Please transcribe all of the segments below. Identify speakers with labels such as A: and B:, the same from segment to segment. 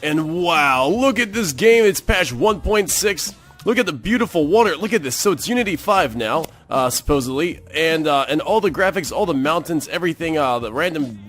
A: And wow, look at this game. It's patch 1.6. Look at the beautiful water. Look at this. So it's Unity 5 now, supposedly, and all the graphics, all the mountains, everything, the random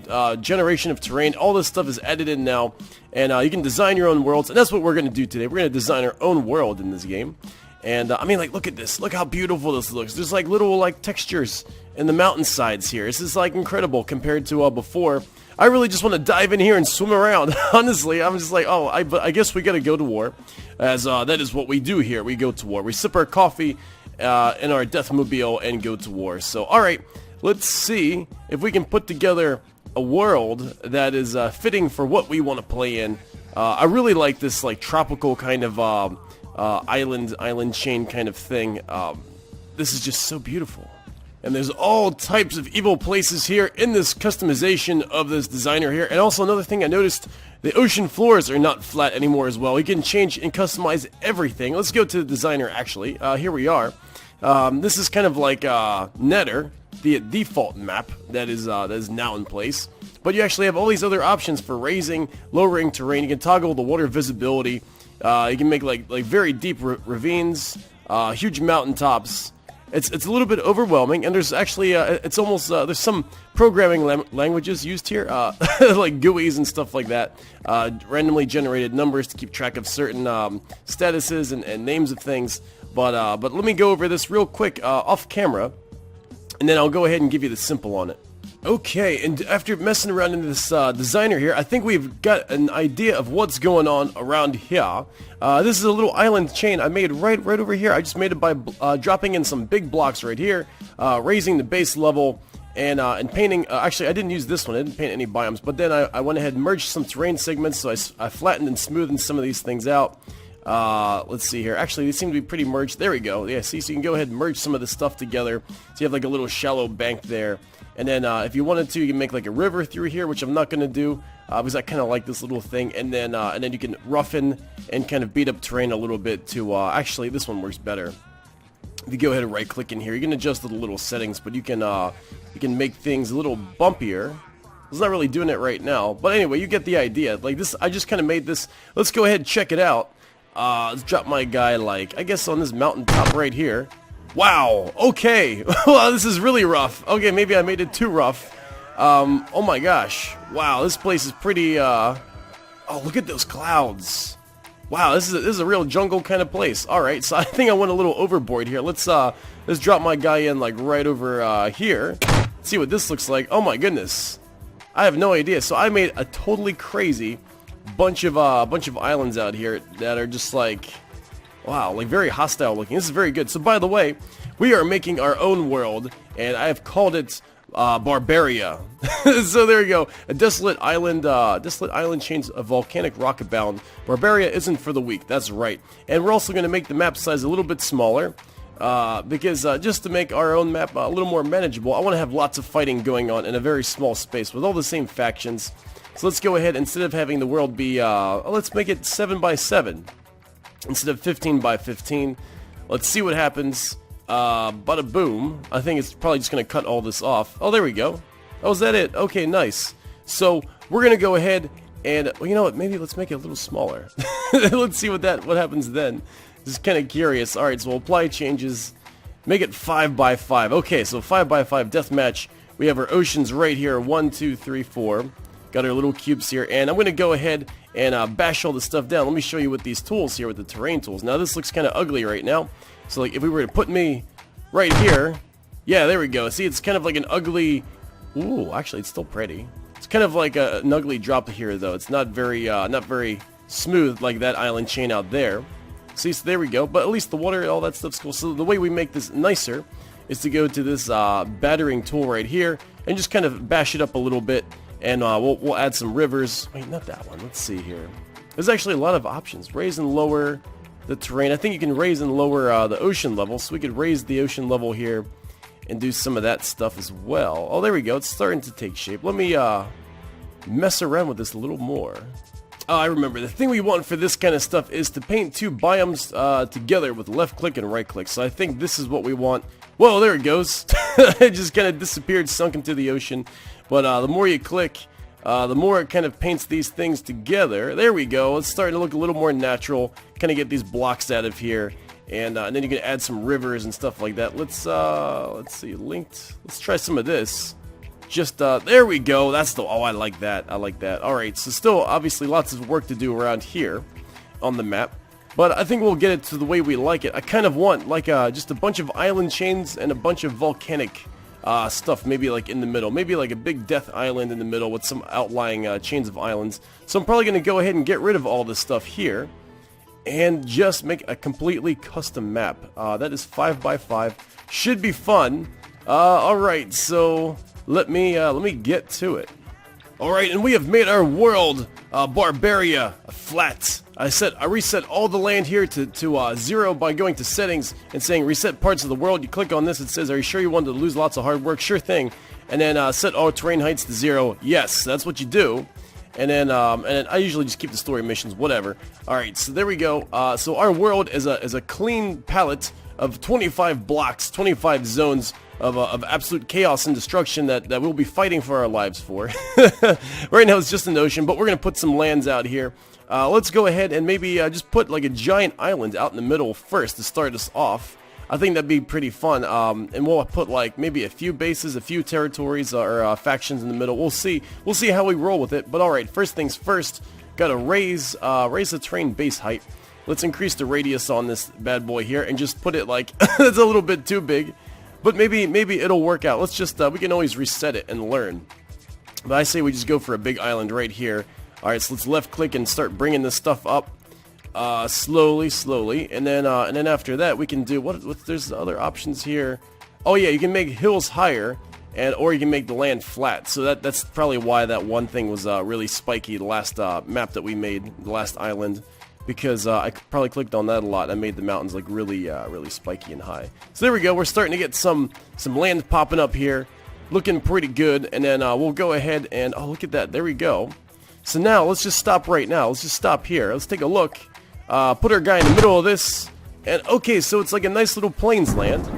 A: generation of terrain, all this stuff is added in now, and you can design your own worlds, and that's what we're going to do today. We're going to design our own world in this game, and I mean, like, look at this. Look how beautiful this looks. There's like little like textures in the mountainsides here. This is like incredible compared to before. I really just want to dive in here and swim around. Honestly, I'm just like, oh, I guess we gotta go to war, as that is what we do here. We go to war. We sip our coffee in our Deathmobile and go to war. So, alright, let's see if we can put together a world that is fitting for what we want to play in. I really like this like tropical kind of island chain kind of thing. This is just so beautiful. And there's all types of evil places here in this customization of this designer here. And also another thing I noticed, the ocean floors are not flat anymore as well. You can change and customize everything. Let's go to the designer actually. Here we are. This is kind of like Netter, the default map that is now in place. But you actually have all these other options for raising, lowering terrain. You can toggle the water visibility. You can make like very deep ravines, huge mountaintops. It's a little bit overwhelming, and there's actually it's almost there's some programming languages used here, like GUIs and stuff like that, randomly generated numbers to keep track of certain statuses and names of things. But let me go over this real quick off camera, and then I'll go ahead and give you the simple on it. Okay, and after messing around in this designer here, I think we've got an idea of what's going on around here. This is a little island chain I made right over here. I just made it by dropping in some big blocks right here, raising the base level, and painting. Actually, I didn't use this one. I didn't paint any biomes, but then I went ahead and merged some terrain segments, so I flattened and smoothed some of these things out. Let's see here. Actually, they seem to be pretty merged. There we go. Yeah, see, so you can go ahead and merge some of this stuff together. So you have like a little shallow bank there. And then if you wanted to, you can make like a river through here, which I'm not going to do because I kind of like this little thing. And then you can roughen and kind of beat up terrain a little bit to, actually, this one works better. If you go ahead and right click in here, you can adjust the little settings, but you can make things a little bumpier. It's not really doing it right now, but anyway, you get the idea. Like this, I just kind of made this. Let's go ahead and check it out. Let's drop my guy, like, I guess on this mountaintop right here. Wow, okay. Wow, this is really rough. Okay, maybe I made it too rough. Oh my gosh. Wow, this place is pretty, oh, look at those clouds. Wow, this is a real jungle kind of place. Alright, so I think I went a little overboard here. Let's drop my guy in, like, right over, here. See what this looks like. Oh my goodness. I have no idea. So I made a totally crazy bunch of islands out here that are just like, wow, like very hostile looking. This is very good. So by the way, we are making our own world, and I have called it Barbaria. So there you go. A desolate island chains of volcanic rock abound. Barbaria isn't for the weak. That's right. And we're also going to make the map size a little bit smaller. Because just to make our own map a little more manageable, I want to have lots of fighting going on in a very small space with all the same factions. So let's go ahead, instead of having the world be, let's make it 7 by 7 instead of 15 by 15. Let's see what happens. Bada boom. I think it's probably just going to cut all this off. Oh, there we go. Oh, is that it? Okay, nice. So we're going to go ahead and, well, you know what, maybe let's make it a little smaller. Let's see what happens then. Just kind of curious. Alright, so we'll apply changes. Make it 5 by 5. Okay, so 5 by 5 deathmatch. We have our oceans right here. 1, 2, 3, 4. Got our little cubes here. And I'm going to go ahead and bash all this stuff down. Let me show you with these tools here, with the terrain tools. Now, this looks kind of ugly right now. So, like, if we were to put me right here. Yeah, there we go. See, it's kind of like an ugly... Ooh, actually, it's still pretty. It's kind of like an ugly drop here, though. It's not very smooth like that island chain out there. See, so there we go. But at least the water, all that stuff's cool. So the way we make this nicer is to go to this battering tool right here and just kind of bash it up a little bit. And we'll add some rivers. Wait, not that one. Let's see here. There's actually a lot of options. Raise and lower the terrain. I think you can raise and lower the ocean level. So we could raise the ocean level here and do some of that stuff as well. Oh, there we go. It's starting to take shape. Let me mess around with this a little more. Oh, I remember. The thing we want for this kind of stuff is to paint two biomes together with left click and right click. So I think this is what we want. Whoa, there it goes. It just kind of disappeared, sunk into the ocean. But the more you click, the more it kind of paints these things together. There we go. It's starting to look a little more natural. Kind of get these blocks out of here. And then you can add some rivers and stuff like that. Let's see, linked. Let's try some of this. Just, there we go. That's the, oh, I like that. I like that. Alright, so still, obviously, lots of work to do around here on the map. But I think we'll get it to the way we like it. I kind of want, like, just a bunch of island chains and a bunch of volcanic stuff, maybe like in the middle. Maybe like a big death island in the middle with some outlying chains of islands. So I'm probably going to go ahead and get rid of all this stuff here. And just make a completely custom map. That is 5x5. Should be fun. Alright, so let me get to it. Alright, and we have made our world, Barbaria, flat. I reset all the land here to 0 by going to settings and saying reset parts of the world. You click on this, it says, are you sure you wanted to lose lots of hard work? Sure thing. And then set all terrain heights to 0. Yes, that's what you do. And then I usually just keep the story missions, whatever. Alright, so there we go. So our world is a clean palette of 25 blocks, 25 zones of absolute chaos and destruction that we'll be fighting for our lives for. Right now it's just an ocean, but we're going to put some lands out here. Let's go ahead and maybe just put like a giant island out in the middle first to start us off. I think that'd be pretty fun, and we'll put like maybe a few bases, a few territories or factions in the middle. We'll see how we roll with it. But alright, first things first, gotta raise the terrain base height. Let's increase the radius on this bad boy here and just put it like, it's a little bit too big. But maybe it'll work out. Let's just, we can always reset it and learn. But I say we just go for a big island right here. Alright, so let's left click and start bringing this stuff up. Slowly, and then after that we can do, there's other options here. Oh yeah, you can make hills higher, or you can make the land flat. So that's probably why that one thing was really spiky, the last map that we made, the last island. Because I probably clicked on that a lot. I made the mountains like really spiky and high. So there we go. We're starting to get some land popping up here, looking pretty good. And then we'll go ahead and look at that. There we go. So now let's just stop right now. Let's just stop here. Let's take a look. Put our guy in the middle of this. And okay, so it's like a nice little plains land.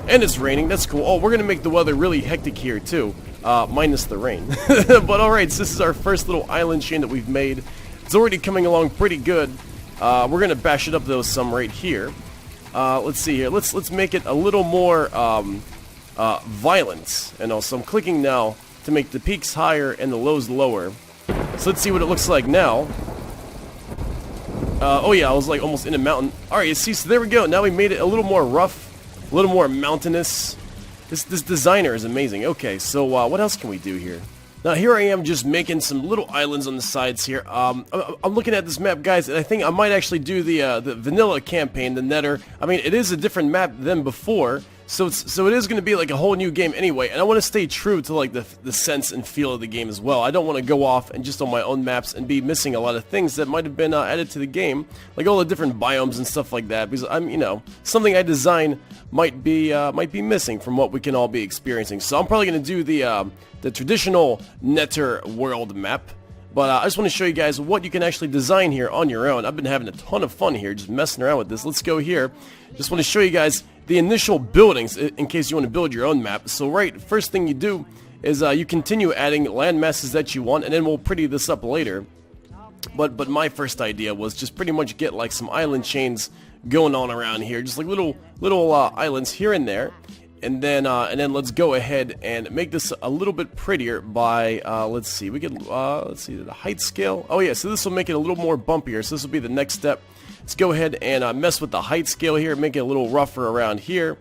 A: And it's raining. That's cool. Oh, we're gonna make the weather really hectic here too, minus the rain. But all right, so this is our first little island chain that we've made. It's already coming along pretty good. We're gonna bash it up though some right here. Let's see here. Let's make it a little more violent. And also, I'm clicking now to make the peaks higher and the lows lower. So let's see what it looks like now. Oh yeah, I was like almost in a mountain. Alright, you see, so there we go. Now we made it a little more rough, a little more mountainous. This designer is amazing. Okay, so what else can we do here? Now here I am just making some little islands on the sides here. I'm looking at this map, guys, and I think I might actually do the vanilla campaign, the Netter. I mean, it is a different map than before, so it is going to be like a whole new game anyway, and I want to stay true to like the sense and feel of the game as well. I don't want to go off and just on my own maps and be missing a lot of things that might have been added to the game, like all the different biomes and stuff like that, because something I design might be missing from what we can all be experiencing. So I'm probably going to do the traditional Netter world map. But I just want to show you guys what you can actually design here on your own. I've been having a ton of fun here, just messing around with this. Let's go here. Just want to show you guys the initial buildings in case you want to build your own map. So right, first thing you do is you continue adding land masses that you want, and then we'll pretty this up later. But my first idea was just pretty much get like some island chains going on around here, just like little islands here and there. And then let's go ahead and make this a little bit prettier by, let's see, we could, let's see, the height scale. Oh yeah, so this will make it a little more bumpier, so this will be the next step. Let's go ahead and mess with the height scale here, make it a little rougher around here.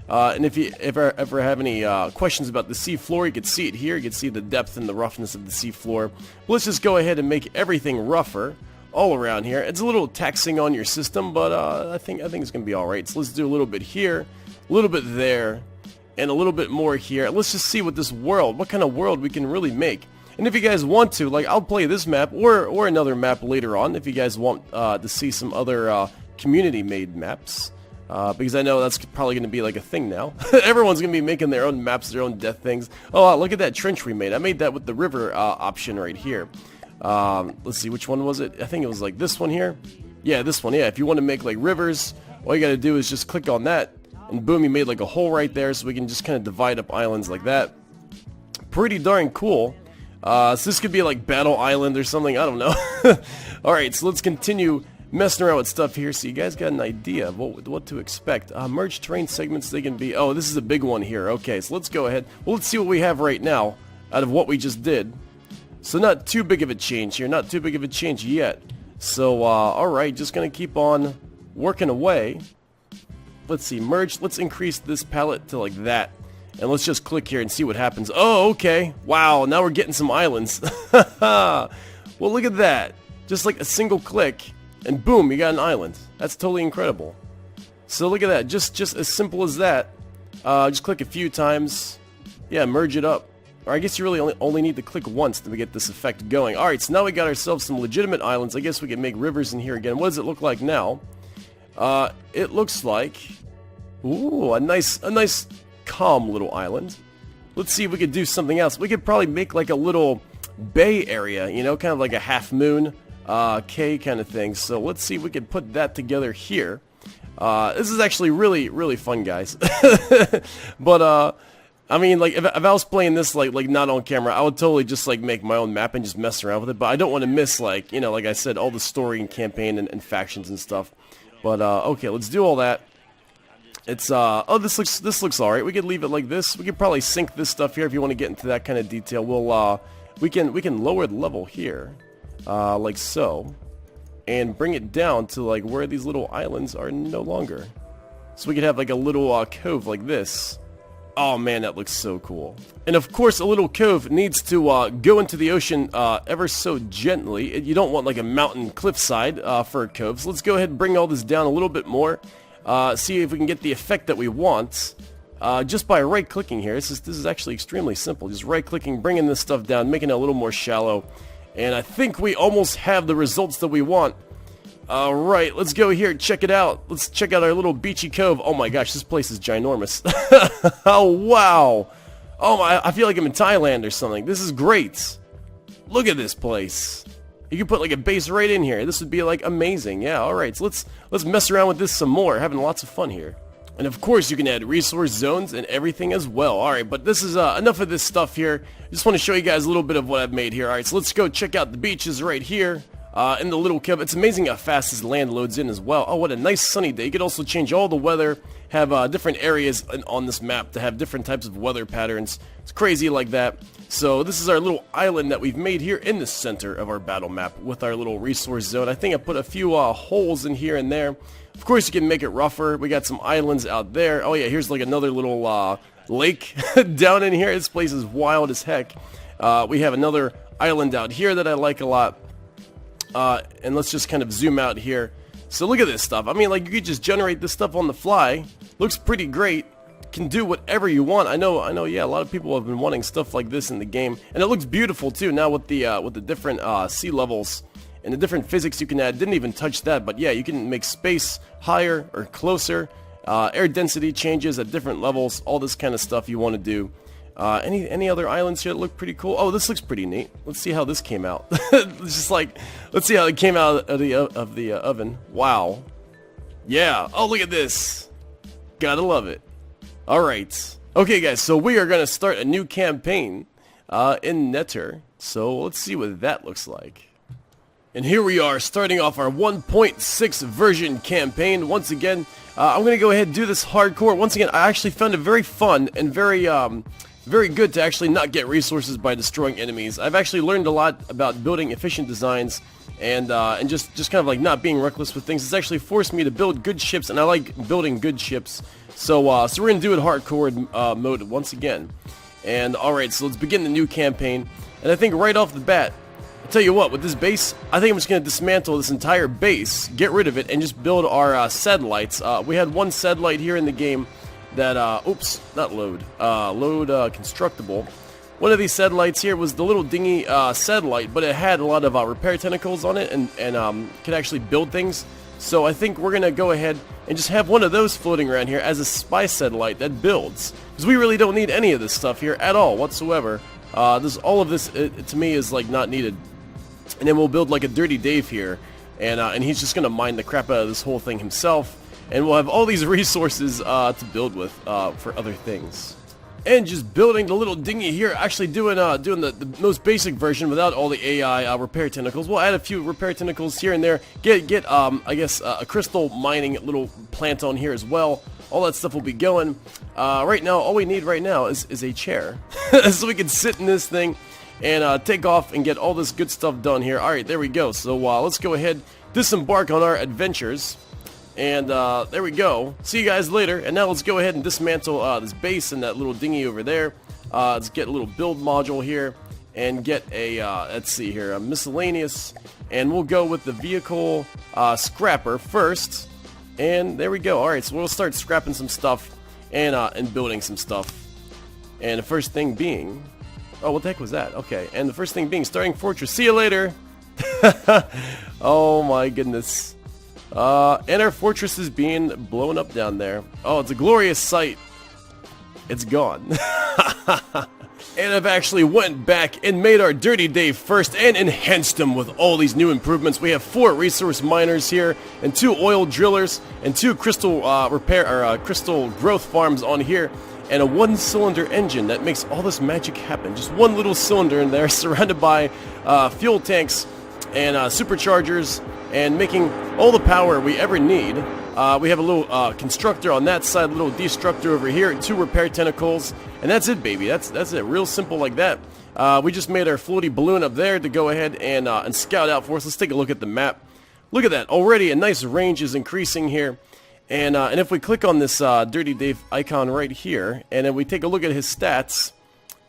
A: And if you ever have any questions about the sea floor, you can see it here. You can see the depth and the roughness of the sea floor. But let's just go ahead and make everything rougher all around here. It's a little taxing on your system, but I think it's going to be alright. So let's do a little bit here, a little bit there, and a little bit more here. Let's just see what kind of world we can really make. And if you guys want to, like, I'll play this map or another map later on if you guys want to see some other community-made maps. Because I know that's probably going to be like a thing now. Everyone's going to be making their own maps, their own death things. Oh, wow, look at that trench we made. I made that with the river option right here. Let's see, which one was it? I think it was like this one here. Yeah, this one, yeah. If you want to make like rivers, all you got to do is just click on that. And boom, you made like a hole right there, so we can just kind of divide up islands like that. Pretty darn cool. So this could be like Battle Island or something, I don't know. Alright, so let's continue messing around with stuff here so you guys got an idea of what to expect. Merge terrain segments, they can be... Oh, this is a big one here. Okay, so let's go ahead. Well, let's see what we have right now out of what we just did. So not too big of a change here, not too big of a change yet. So, alright, just gonna keep on working away. Let's see, merge, let's increase this palette to like that. And let's just click here and see what happens. Oh, okay. Wow, now we're getting some islands. Well, look at that. Just like a single click, and boom, you got an island. That's totally incredible. So look at that, just as simple as that. Just click a few times. Yeah, merge it up. Or I guess you really only need to click once to get this effect going. Alright, so now we got ourselves some legitimate islands. I guess we can make rivers in here again. What does it look like now? It looks like... Ooh, a nice calm little island. Let's see if we could do something else. We could probably make like a little bay area, you know, kind of like a half moon K kind of thing. So let's see if we could put that together here. This is actually really fun, guys. But I mean, like if I was playing this like not on camera, I would totally just like make my own map and just mess around with it. But I don't want to miss, like, you know, like I said, all the story and campaign and factions and stuff. But okay, let's do all that. It's oh, this looks alright. We could leave it like this. We could probably sync this stuff here if you want to get into that kind of detail. We'll we can lower the level here, like so, and bring it down to like where these little islands are no longer. So we could have like a little cove like this. Oh man, that looks so cool. And of course, a little cove needs to go into the ocean ever so gently. You don't want like a mountain cliffside for a cove. So let's go ahead and bring all this down a little bit more. See if we can get the effect that we want just by right-clicking here. This is actually extremely simple. Just right-clicking, bringing this stuff down, making it a little more shallow. And I think we almost have the results that we want. Alright, let's go here, check it out. Let's check out our little beachy cove. Oh my gosh, this place is ginormous. Oh wow. Oh my, I feel like I'm in Thailand or something. This is great. Look at this place. You could put like a base right in here. This would be like amazing. Yeah, alright, so let's mess around with this some more. Having lots of fun here. And of course you can add resource zones and everything as well. Alright, but this is enough of this stuff here. Just want to show you guys a little bit of what I've made here. Alright, so let's go check out the beaches right here. In the little cove. It's amazing how fast this land loads in as well. Oh, what a nice sunny day. You could also change all the weather, have different areas on this map to have different types of weather patterns. It's crazy like that. So this is our little island that we've made here in the center of our battle map with our little resource zone. I think I put a few holes in here and there. Of course you can make it rougher. We got some islands out there. Oh yeah, here's like another little lake down in here. This place is wild as heck. We have another island out here that I like a lot. And let's just kind of zoom out here. So look at this stuff. I mean, like, you could just generate this stuff on the fly. Looks pretty great. Can do whatever you want. I know, yeah, a lot of people have been wanting stuff like this in the game. And it looks beautiful, too, now with the different sea levels and the different physics you can add. Didn't even touch that, but yeah, you can make space higher or closer. Air density changes at different levels. All this kind of stuff you want to do. Any other islands here that look pretty cool? Oh, this looks pretty neat. Let's see how this came out. It's just like, let's see how it came out of the oven. Wow. Yeah. Oh, look at this. Gotta love it. Alright. Okay, guys, so we are gonna start a new campaign in Netter. So let's see what that looks like. And here we are, starting off our 1.6 version campaign. Once again, I'm gonna go ahead and do this hardcore. Once again, I actually found it very fun and very good to actually not get resources by destroying enemies. I've actually learned a lot about building efficient designs and just kind of like not being reckless with things. It's actually forced me to build good ships, and I like building good ships. So so we're gonna do it hardcore mode once again. And alright, so let's begin the new campaign. And I think right off the bat, I'll tell you what, with this base, I think I'm just gonna dismantle this entire base, get rid of it, and just build our satellites. We had one satellite here in the game that, oops, not load, constructible. One of these satellites here was the little dingy satellite, but it had a lot of repair tentacles on it and could actually build things. So I think we're going to go ahead and just have one of those floating around here as a spy satellite that builds. Because we really don't need any of this stuff here at all whatsoever. All of this, to me, is like not needed. And then we'll build like a Dirty Dave here, and he's just going to mine the crap out of this whole thing himself. And we'll have all these resources to build with for other things. and just building the little dinghy here. Actually doing the most basic version without all the AI repair tentacles. We'll add a few repair tentacles here and there. Get I guess a crystal mining little plant on here as well. All that stuff will be going. Right now, all we need right now is a chair, so we can sit in this thing and take off and get all this good stuff done here. All right, there we go. So let's go ahead, disembark on our adventures. And there we go. See you guys later. And now let's go ahead and dismantle this base and that little dinghy over there. Let's get a little build module here and get a, let's see here, a miscellaneous. And we'll go with the vehicle scrapper first. And there we go. Alright, so we'll start scrapping some stuff and building some stuff. And the first thing being... Oh, what the heck was that? Okay, and the first thing being starting fortress. See you later! Oh my goodness. And our fortress is being blown up down there. Oh, it's a glorious sight. It's gone. And I've actually went back and made our Dirty Dave first and enhanced them with all these new improvements. We have 4 resource miners here, and 2 oil drillers, and 2 crystal crystal growth farms on here, and a 1-cylinder engine that makes all this magic happen. Just one little cylinder in there, surrounded by fuel tanks and superchargers, and making all the power we ever need. We have a little constructor on that side, a little destructor over here, and 2 repair tentacles, and that's it, baby. That's it. Real simple like that. We just made our floaty balloon up there to go ahead and scout out for us. Let's take a look at the map. Look at that. Already a nice range is increasing here. And if we click on this Dirty Dave icon right here, and then we take a look at his stats,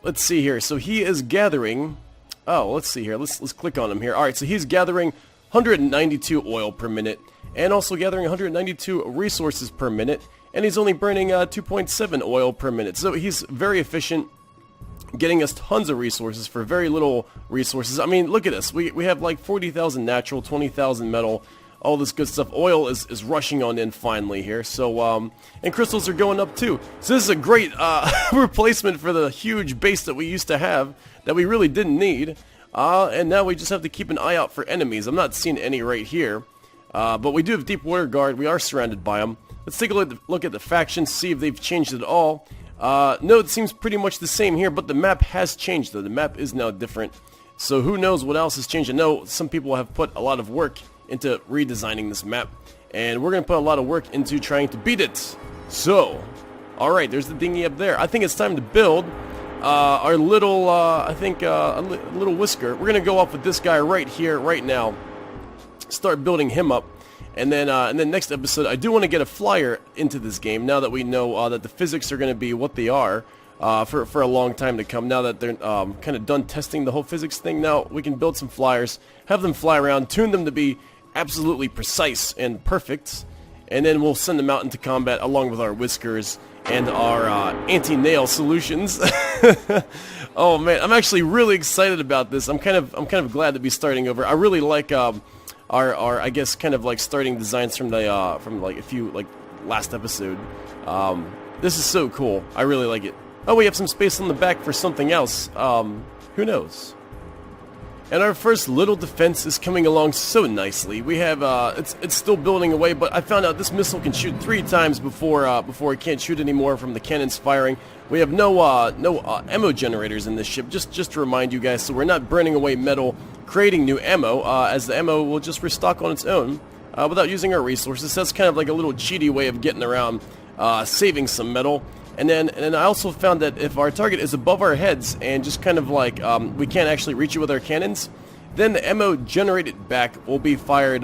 A: let's see here. So he is gathering... Oh, let's see here. Let's click on him here. All right, so he's gathering 192 oil per minute, and also gathering 192 resources per minute, and he's only burning 2.7 oil per minute. So he's very efficient, getting us tons of resources for very little resources. I mean, look at us. We have like 40,000 natural, 20,000 metal, all this good stuff. Oil is rushing on in finally here. So, and crystals are going up too. So this is a great replacement for the huge base that we used to have that we really didn't need. And now we just have to keep an eye out for enemies. I'm not seeing any right here. But we do have Deep Water Guard. We are surrounded by them. Let's take a look at the factions, see if they've changed at all. No, it seems pretty much the same here, but the map has changed, though. The map is now different. So who knows what else has changed. I know some people have put a lot of work into redesigning this map, and we're going to put a lot of work into trying to beat it. So, alright, there's the dinghy up there. I think it's time to build our little, a little whisker. We're going to go off with this guy right here, right now. Start building him up, and then next episode I do want to get a flyer into this game now that we know that the physics are going to be what they are for a long time to come. Now that they're kind of done testing the whole physics thing, now we can build some flyers, have them fly around, tune them to be absolutely precise and perfect, and then we'll send them out into combat along with our whiskers and our anti-nail solutions. Oh man, I'm actually really excited about this. I'm kind of glad to be starting over. I really like our I guess kind of like starting designs from the from like a few like last episode. This is so cool. I really like it. Oh, we have some space on the back for something else. Who knows? And our first little defense is coming along so nicely. We have it's still building away, but I found out this missile can shoot 3 times before it can't shoot anymore from the cannons firing. We have no ammo generators in this ship. Just to remind you guys, so we're not burning away metal, creating new ammo, as the ammo will just restock on its own without using our resources. So that's kind of like a little cheaty way of getting around saving some metal. And then I also found that if our target is above our heads and just kind of like we can't actually reach it with our cannons, then the ammo generated back will be fired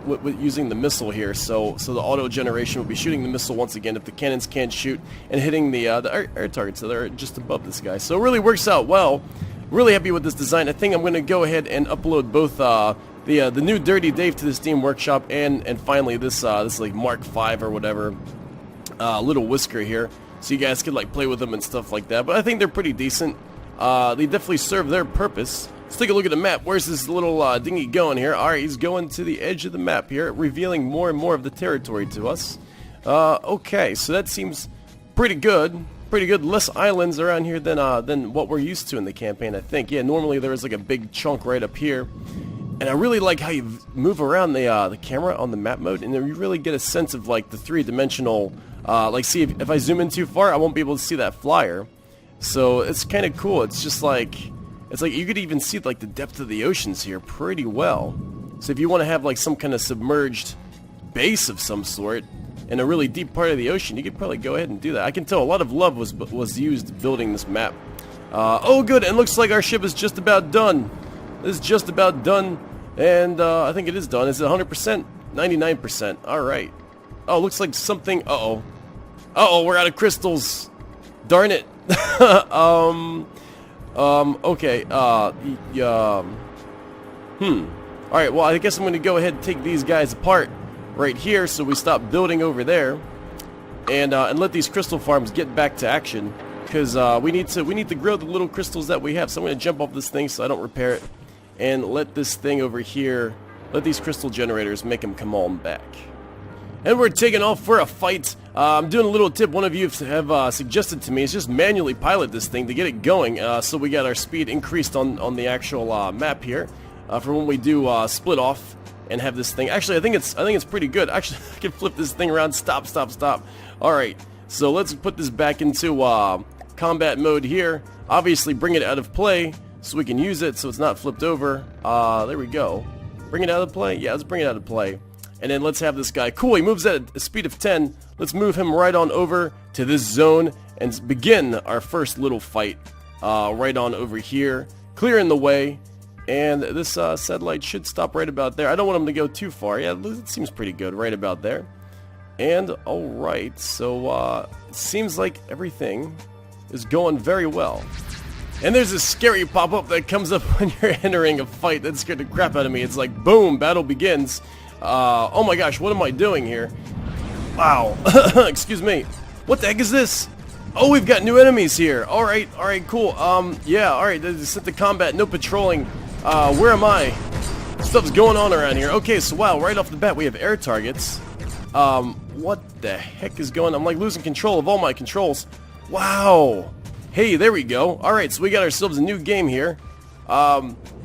A: with using the missile here. So the auto generation will be shooting the missile once again if the cannons can't shoot, and hitting the air targets that are just above this guy. So it really works out well. Really happy with this design. I think I'm going to go ahead and upload both the new Dirty Dave to the Steam Workshop and finally this like Mark V or whatever little whisker here. So you guys could like play with them and stuff like that. But I think they're pretty decent. They definitely serve their purpose. Let's take a look at the map. Where's this little dinghy going here? Alright, he's going to the edge of the map here, revealing more and more of the territory to us. Okay, so that seems pretty good. Pretty good. Less islands around here than what we're used to in the campaign, I think. Yeah, normally there is like a big chunk right up here. And I really like how you move around the camera on the map mode, and then you really get a sense of like the 3-dimensional. Like, see, if I zoom in too far, I won't be able to see that flyer. So it's kind of cool. It's just like, it's like you could even see like the depth of the oceans here pretty well. So if you want to have like some kind of submerged base of some sort in a really deep part of the ocean, you could probably go ahead and do that. I can tell a lot of love was used building this map. Oh good, and looks like our ship is just about done. It's just about done, and I think it is done. Is it 100%? 99%. Alright. Oh, looks like something... Uh-oh. Uh-oh, we're out of crystals. Darn it. Okay. Alright, well, I guess I'm going to go ahead and take these guys apart right here so we stop building over there and let these crystal farms get back to action, because we need to grow the little crystals that we have. So I'm going to jump off this thing so I don't repair it and let this thing over here, let these crystal generators make them come on back. And we're taking off for a fight. I'm doing a little tip one of you have suggested to me is just manually pilot this thing to get it going, so we got our speed increased on the actual map here for when we do split off and have this thing. Actually, I think it's pretty good. Actually, I can flip this thing around. Stop. All right, so let's put this back into combat mode here. Obviously, bring it out of play so we can use it so it's not flipped over. There we go. Bring it out of play. Yeah, let's bring it out of play. And then let's have this guy. Cool, he moves at a speed of 10. Let's move him right on over to this zone and begin our first little fight right on over here, clearing the way. And this satellite should stop right about there. I don't want him to go too far. Yeah, it seems pretty good right about there. And alright, so it seems like everything is going very well. And there's this scary pop-up that comes up when you're entering a fight that scared the crap out of me. It's like, boom, battle begins. Oh my gosh, what am I doing here? Wow. Excuse me. What the heck is this? Oh, we've got new enemies here. Alright, cool. Yeah, alright, set to combat, no patrolling. Where am I? Stuff's going on around here. Okay, so wow, right off the bat we have air targets. What the heck is going on? I'm like losing control of all my controls. Wow. Hey, there we go. Alright, so we got ourselves a new game here.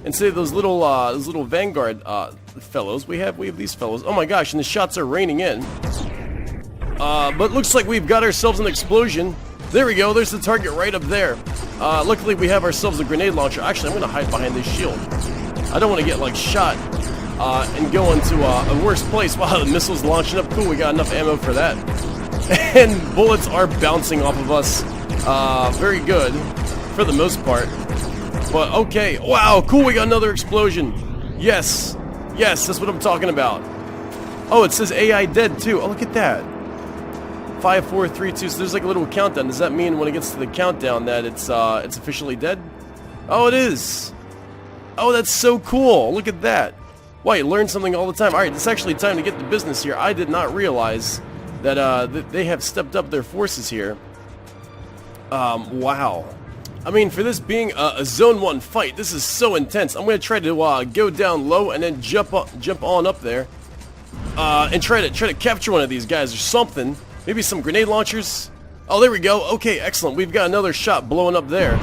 A: Instead of those little Vanguard fellows, we have these fellows. Oh my gosh, and the shots are raining in. But looks like we've got ourselves an explosion. There we go, there's the target right up there. Luckily we have ourselves a grenade launcher. Actually, I'm gonna hide behind this shield. I don't want to get like shot and go into a worse place. Wow, the missile's launching up. Cool, we got enough ammo for that. And bullets are bouncing off of us. Very good, for the most part. But okay, wow, cool, we got another explosion. Yes, that's what I'm talking about. Oh, it says AI dead too. Oh, look at that. 5, 4, 3, 2. So there's like a little countdown. Does that mean when it gets to the countdown that it's officially dead? Oh, it is. Oh, that's so cool. Look at that. Wow, you learn something all the time. All right, it's actually time to get to business here. I did not realize that they have stepped up their forces here. Wow. I mean, for this being a Zone 1 fight, this is so intense. I'm going to try to go down low and then jump on up there and try to capture one of these guys or something. Maybe some grenade launchers. Oh, there we go. Okay, excellent. We've got another shot blowing up there.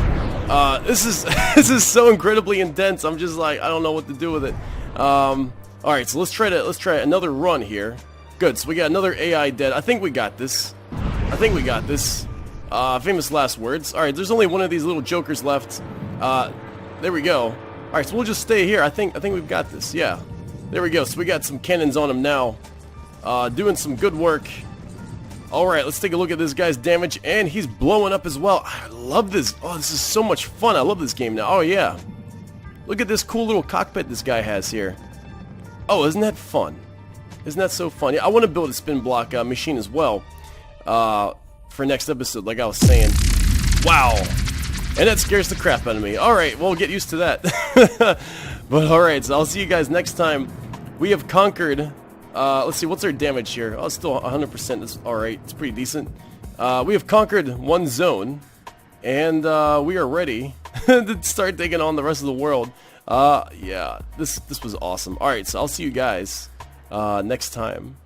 A: This is so incredibly intense. I'm just like, I don't know what to do with it. All right, so let's try another run here. Good. So we got another AI dead. I think we got this. Famous last words. All right, there's only one of these little jokers left. There we go. All right, so we'll just stay here. I think we've got this. Yeah. There we go. So we got some cannons on him now. Doing some good work. All right, let's take a look at this guy's damage, and he's blowing up as well. I love this. Oh, this is so much fun. I love this game now. Oh yeah. Look at this cool little cockpit this guy has here. Oh, isn't that fun? Isn't that so fun? Yeah, I want to build a spin block machine as well. For next episode, like I was saying. Wow. And that scares the crap out of me. Alright, well, get used to that. But alright, so I'll see you guys next time. We have conquered, let's see, what's our damage here? Oh, it's still 100%. It's alright, it's pretty decent. We have conquered one zone, and we are ready to start taking on the rest of the world. Yeah, this was awesome. Alright, so I'll see you guys next time.